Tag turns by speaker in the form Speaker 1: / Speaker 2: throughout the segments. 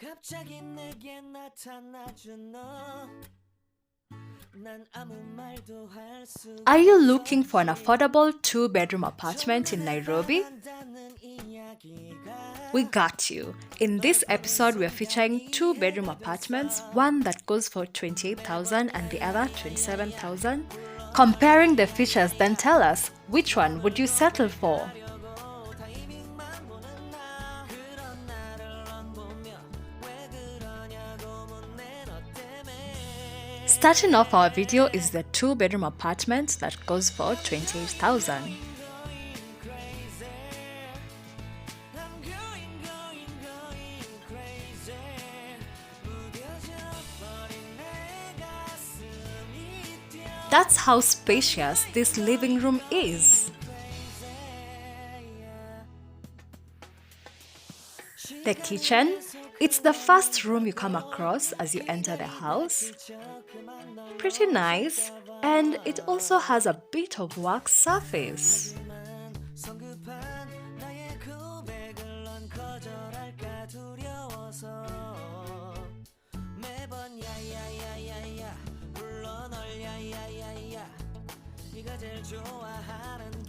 Speaker 1: 갑자기 내게 나타나준 너. 난 아무 말도 할 수.
Speaker 2: Are you looking for an affordable 2-bedroom apartment in Nairobi? We got you. In this episode, we are featuring 2-bedroom apartments, one that goes for 28,000 and the other 27,000. Comparing the features, then tell us, which one would you settle for? Starting off our video is the 2-bedroom apartment that goes for 28,000. That's how spacious this living room is. The kitchen, it's the first room you come across as you enter the house. Pretty nice, and it also has a bit of work surface.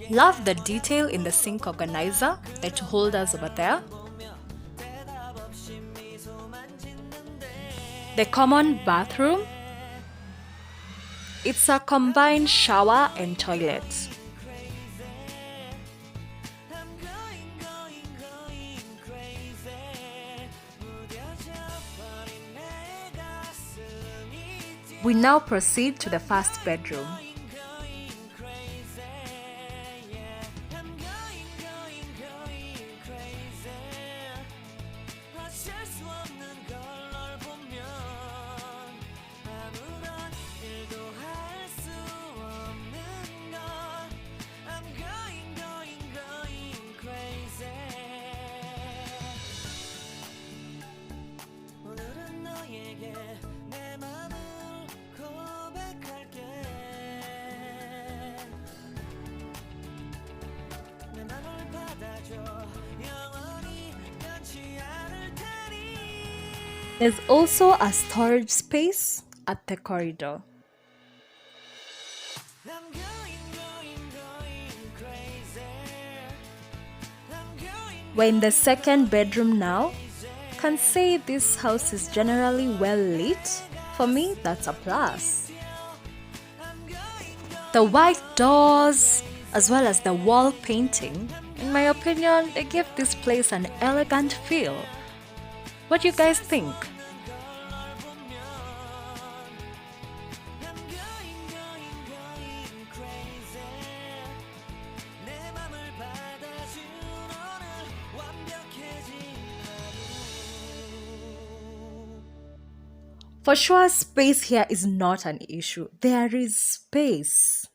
Speaker 2: Love the detail in the sink organizer, the two holders over there. The common bathroom. It's a combined shower and toilet. We now proceed to the first bedroom. There's also a storage space at the corridor. We're in the second bedroom now. Can say this house is generally well lit. For me, that's a plus. The white doors, as well as the wall painting, in my opinion, they give this place an elegant feel. What do you guys think? For sure, space here is not an issue. There is space.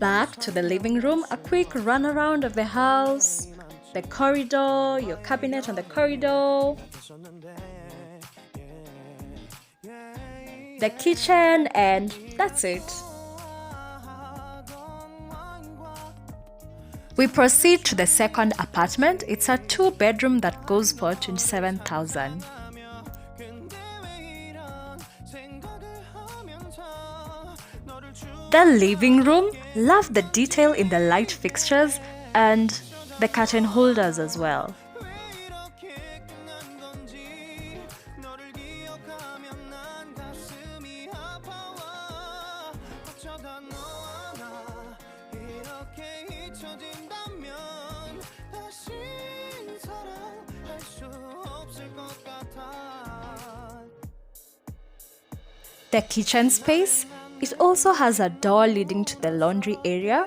Speaker 2: Back to the living room, a quick run around of the house, the corridor, your cabinet on the corridor, the kitchen, and that's it. We proceed to the second apartment. It's a 2-bedroom that goes for 27,000. The living room, love the detail in the light fixtures and the curtain holders as well. The kitchen space, it also has a door leading to the laundry area.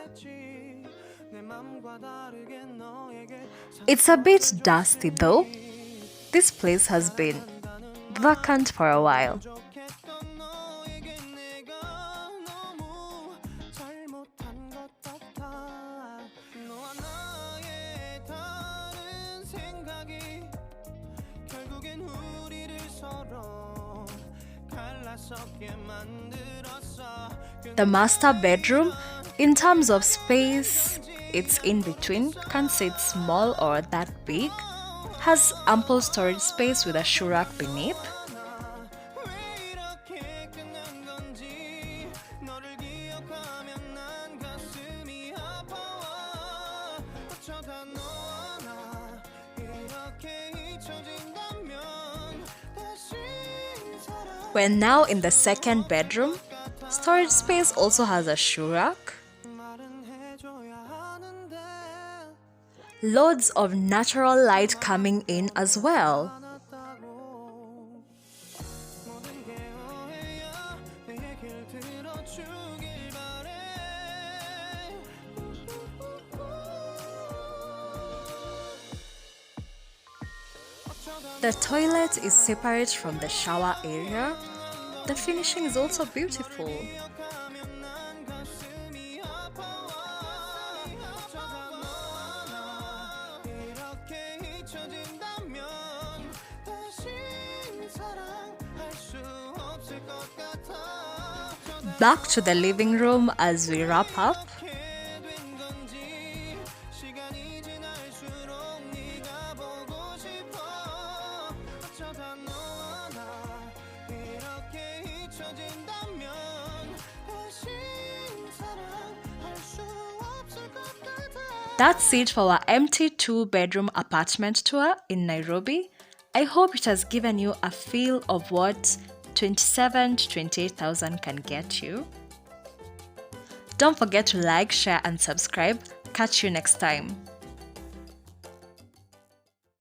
Speaker 2: It's a bit dusty though. This place has been vacant for a while. The master bedroom, in terms of space, it's in between, can't say it's small or that big, has ample storage space with a shoe rack beneath. We're now in the second bedroom. Storage space also has a shoe rack. Loads of natural light coming in as well. The toilet is separate from the shower area. The finishing is also beautiful. Back to the living room as we wrap up. That's it for our empty 2-bedroom apartment tour in Nairobi. I hope it has given you a feel of what 27 to 28,000 can get you. Don't forget to like, share and subscribe. Catch you next time.